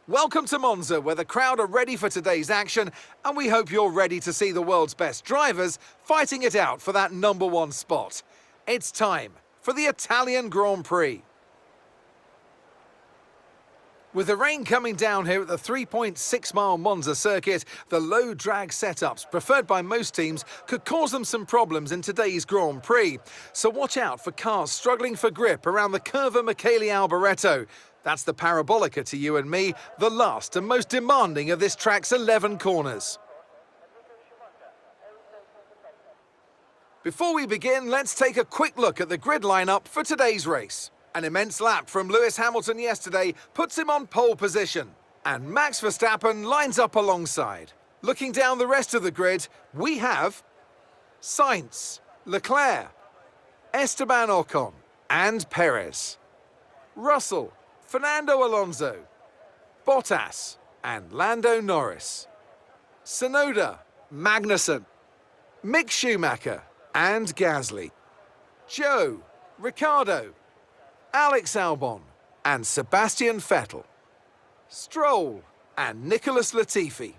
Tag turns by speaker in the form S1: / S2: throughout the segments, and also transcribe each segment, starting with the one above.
S1: Welcome to Monza, where the crowd are ready for today's action, and we hope you're ready to see the world's best drivers fighting it out for that #1 spot. It's time for the Italian Grand Prix. With the rain coming down here at the 3.6-mile Monza circuit, the low drag setups preferred by most teams could cause them some problems in today's Grand Prix. So watch out for cars struggling for grip around the Curva Michele Alboreto. That's the Parabolica to you and me, the last and most demanding of this track's 11 corners. Before we begin, let's take a quick look at the grid lineup for today's race. An immense lap from Lewis Hamilton yesterday puts him on pole position, and Max Verstappen lines up alongside. Looking down the rest of the grid, we have Sainz, Leclerc, Esteban Ocon, and Perez. Russell, Fernando Alonso, Bottas, and Lando Norris. Tsunoda, Magnussen, Mick Schumacher, and Gasly. Joe, Ricciardo, Alex Albon, and Sebastian Vettel. Stroll, and Nicholas Latifi.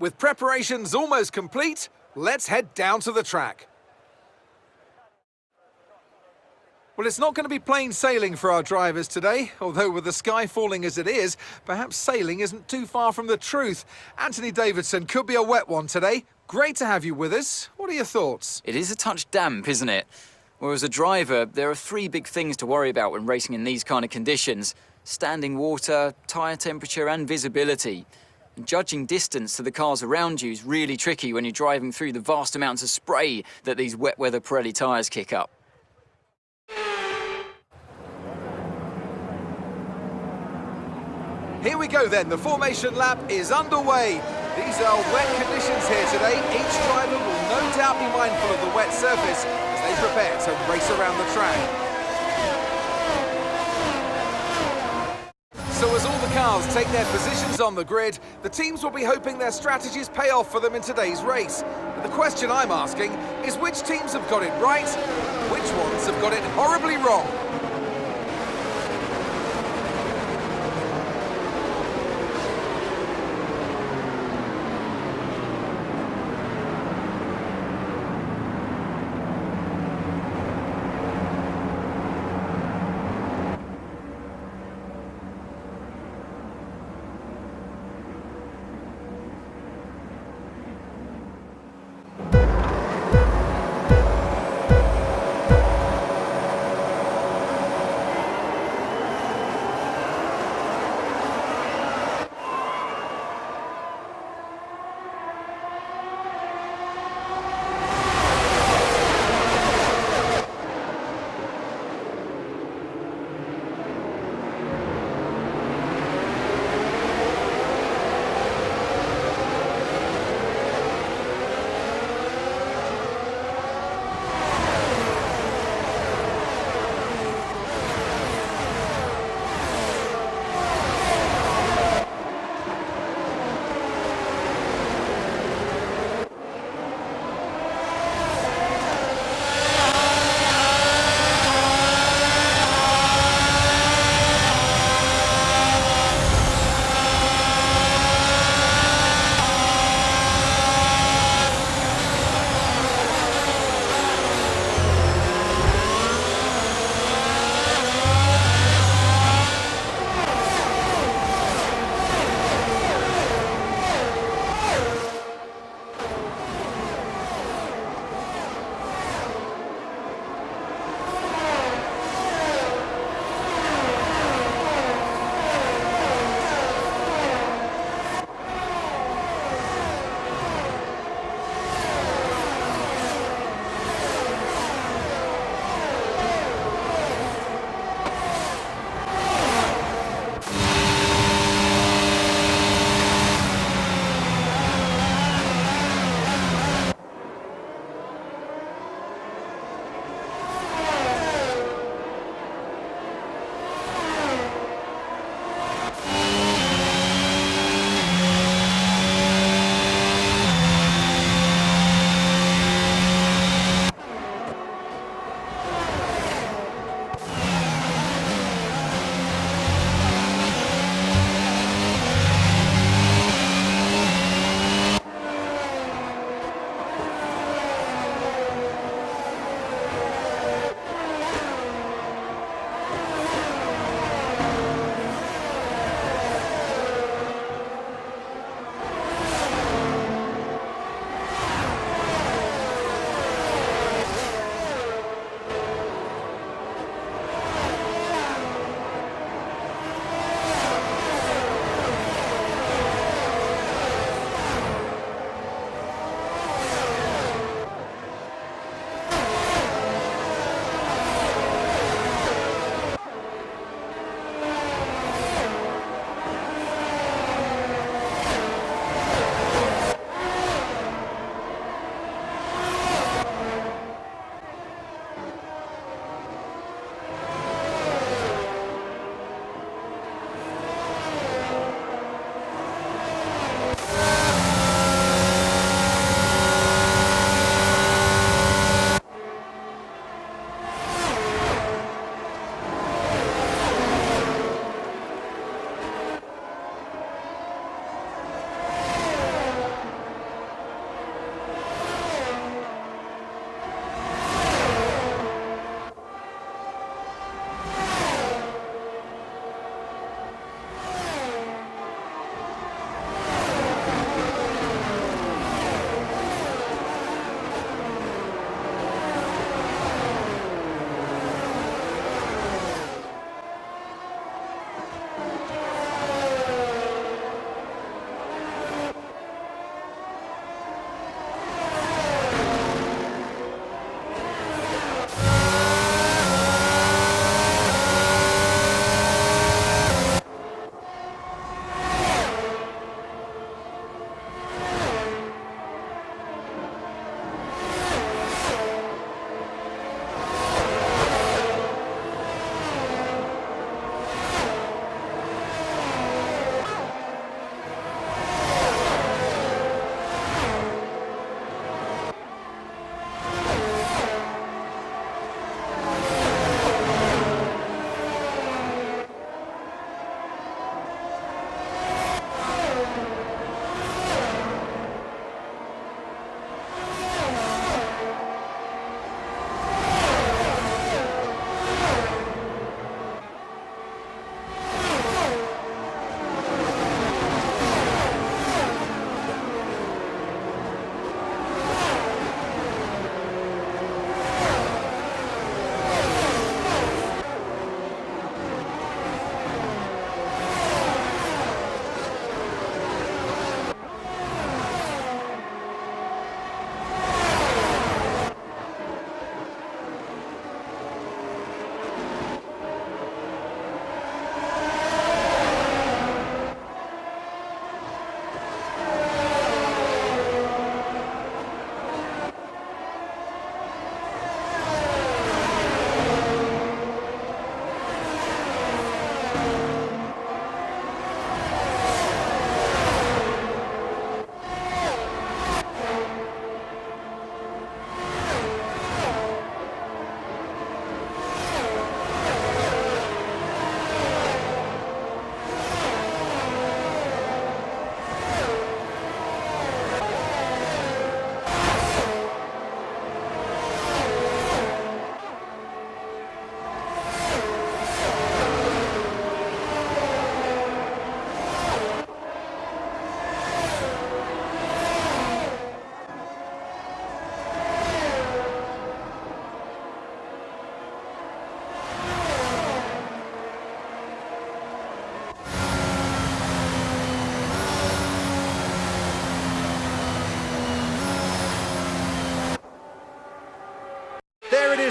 S1: With preparations almost complete, let's head down to the track. Well, it's not going to be plain sailing for our drivers today, although with the sky falling as it is, perhaps sailing isn't too far from the truth. Anthony Davidson, could be a wet one today. Great to have you with us. What are your thoughts?
S2: It is a touch damp, isn't it? Well, as a driver, there are three big things to worry about when racing in these kind of conditions: standing water, tyre temperature and visibility. And judging distance to the cars around you is really tricky when you're driving through the vast amounts of spray that these wet weather Pirelli tyres kick up.
S1: Here we go then, the formation lap is underway. These are wet conditions here today. Each driver will no doubt be mindful of the wet surface as they prepare to race around the track. So as all the cars take their positions on the grid, the teams will be hoping their strategies pay off for them in today's race. But the question I'm asking is which teams have got it right, and which ones have got it horribly wrong?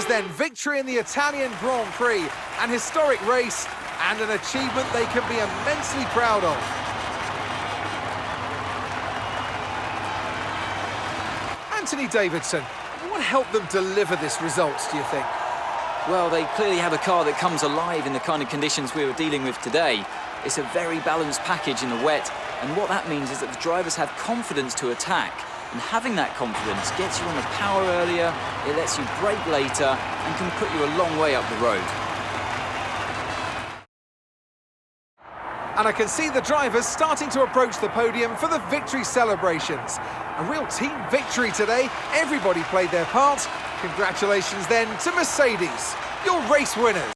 S1: is then victory in the Italian Grand Prix, an historic race and an achievement they can be immensely proud of. Anthony Davidson, what helped them deliver this result, do you think?
S2: Well, they clearly have a car that comes alive in the kind of conditions we were dealing with today. It's a very balanced package in the wet, and what that means is that the drivers have confidence to attack. And having that confidence gets you on the power earlier, it lets you brake later, and can put you a long way up the road.
S1: And I can see the drivers starting to approach the podium for the victory celebrations. A real team victory today. Everybody played their part. Congratulations then to Mercedes, your race winners.